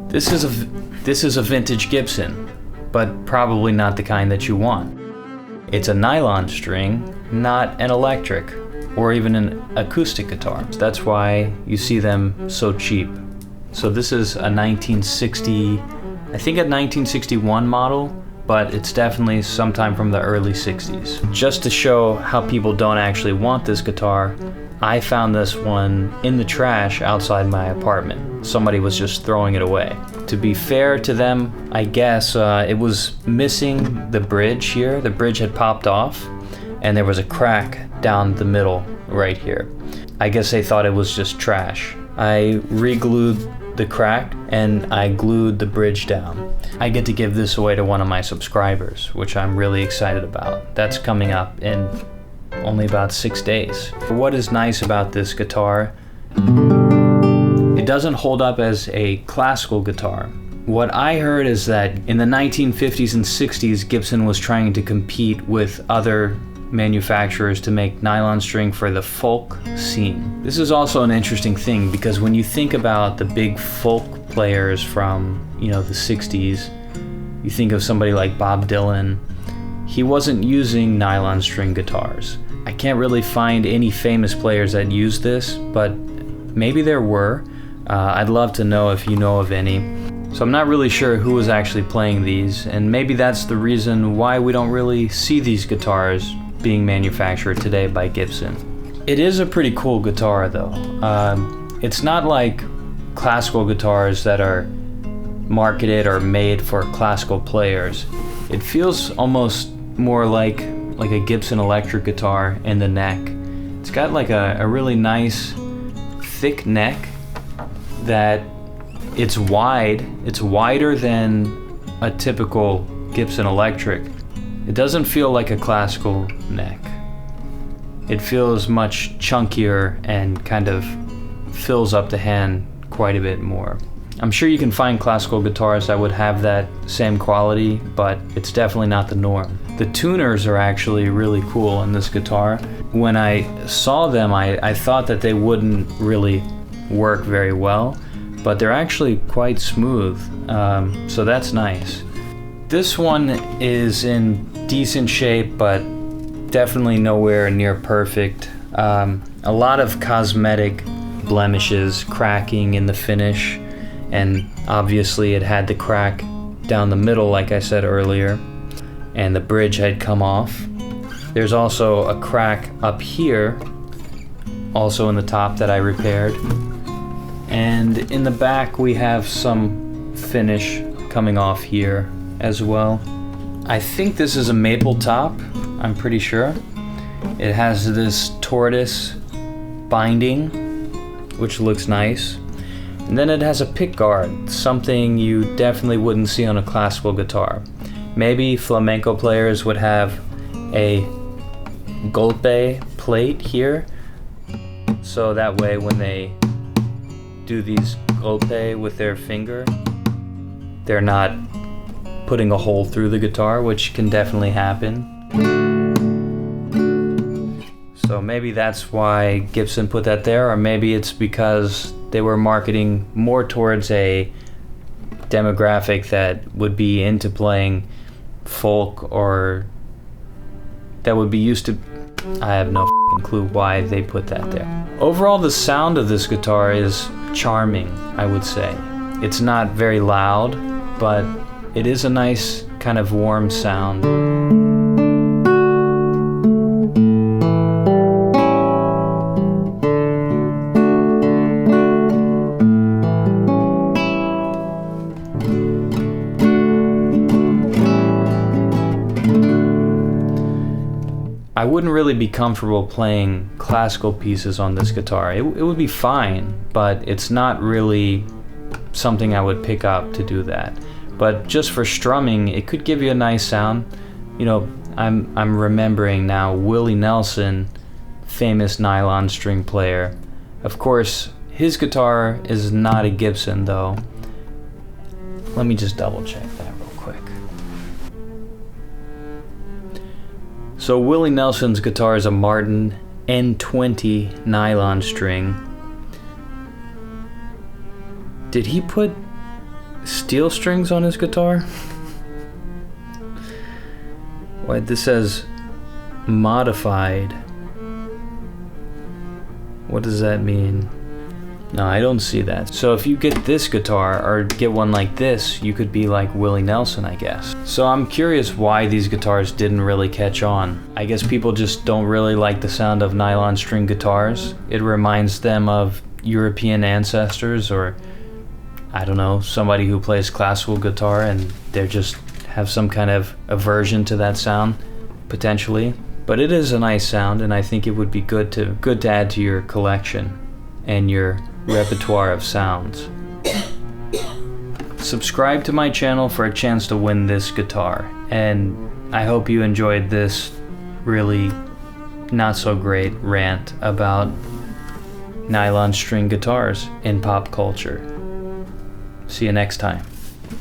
This is a vintage Gibson, but probably not the kind that you want. It's a nylon string, not an electric or even an acoustic guitar. That's why you see them so cheap. So this is a 1960, I think a 1961 model, but it's definitely sometime from the early 60s. Just to show how people don't actually want this guitar, I found this one in the trash outside my apartment. Somebody was just throwing it away. To be fair to them, I guess it was missing the bridge here. The bridge had popped off and there was a crack down the middle right here. I guess they thought it was just trash. I re-glued the crack and I glued the bridge down. I get to give this away to one of my subscribers, which I'm really excited about. That's coming up in only about 6 days. What is nice about this guitar, it doesn't hold up as a classical guitar. What I heard is that in the 1950s and 60s, Gibson was trying to compete with other manufacturers to make nylon string for the folk scene. This is also an interesting thing because when you think about the big folk players from, the 60s, you think of somebody like Bob Dylan. He wasn't using nylon string guitars. I can't really find any famous players that use this, but maybe there were. I'd love to know if you know of any. So I'm not really sure who was actually playing these, and maybe that's the reason why we don't really see these guitars being manufactured today by Gibson. It is a pretty cool guitar though. It's not like classical guitars that are marketed or made for classical players. It feels almost more like a Gibson electric guitar in the neck. It's got like a really nice thick neck that it's wide. It's wider than a typical Gibson electric. It doesn't feel like a classical neck. It feels much chunkier and kind of fills up the hand quite a bit more. I'm sure you can find classical guitars that would have that same quality, but it's definitely not the norm. The tuners are actually really cool in this guitar. When I saw them, I thought that they wouldn't really work very well, but they're actually quite smooth, so that's nice. This one is in decent shape, but definitely nowhere near perfect. A lot of cosmetic blemishes, cracking in the finish, and obviously it had the crack down the middle like I said earlier, and the bridge had come off. There's also a crack up here, also in the top, that I repaired. And in the back we have some finish coming off here as well. I think this is a maple top, I'm pretty sure. It has this tortoise binding, which looks nice. And then it has a pick guard, something you definitely wouldn't see on a classical guitar. Maybe flamenco players would have a golpe plate here, so that way when they do these golpe with their finger, they're not putting a hole through the guitar, which can definitely happen. So maybe that's why Gibson put that there, or maybe it's because they were marketing more towards a demographic that would be into playing folk, or that would be used to... I have no clue why they put that there. Overall, the sound of this guitar is charming, I would say. It's not very loud, but it is a nice kind of warm sound. I wouldn't really be comfortable playing classical pieces on this guitar. It would be fine, but it's not really something I would pick up to do that. But just for strumming, it could give you a nice sound. I'm remembering now Willie Nelson, famous nylon string player. Of course, his guitar is not a Gibson though. Let me just double check that real quick. So Willie Nelson's guitar is a Martin N20 nylon string. Did he put steel strings on his guitar? Why, this says modified. What does that mean? No, I don't see that. So if you get this guitar, or get one like this, you could be like Willie Nelson, I guess. So I'm curious why these guitars didn't really catch on. I guess people just don't really like the sound of nylon string guitars. It reminds them of European ancestors, or I don't know, somebody who plays classical guitar and they just have some kind of aversion to that sound, potentially. But it is a nice sound, and I think it would be good to add to your collection and your repertoire of sounds. Subscribe to my channel for a chance to win this guitar, and I hope you enjoyed this really not so great rant about nylon string guitars in pop culture. See you next time.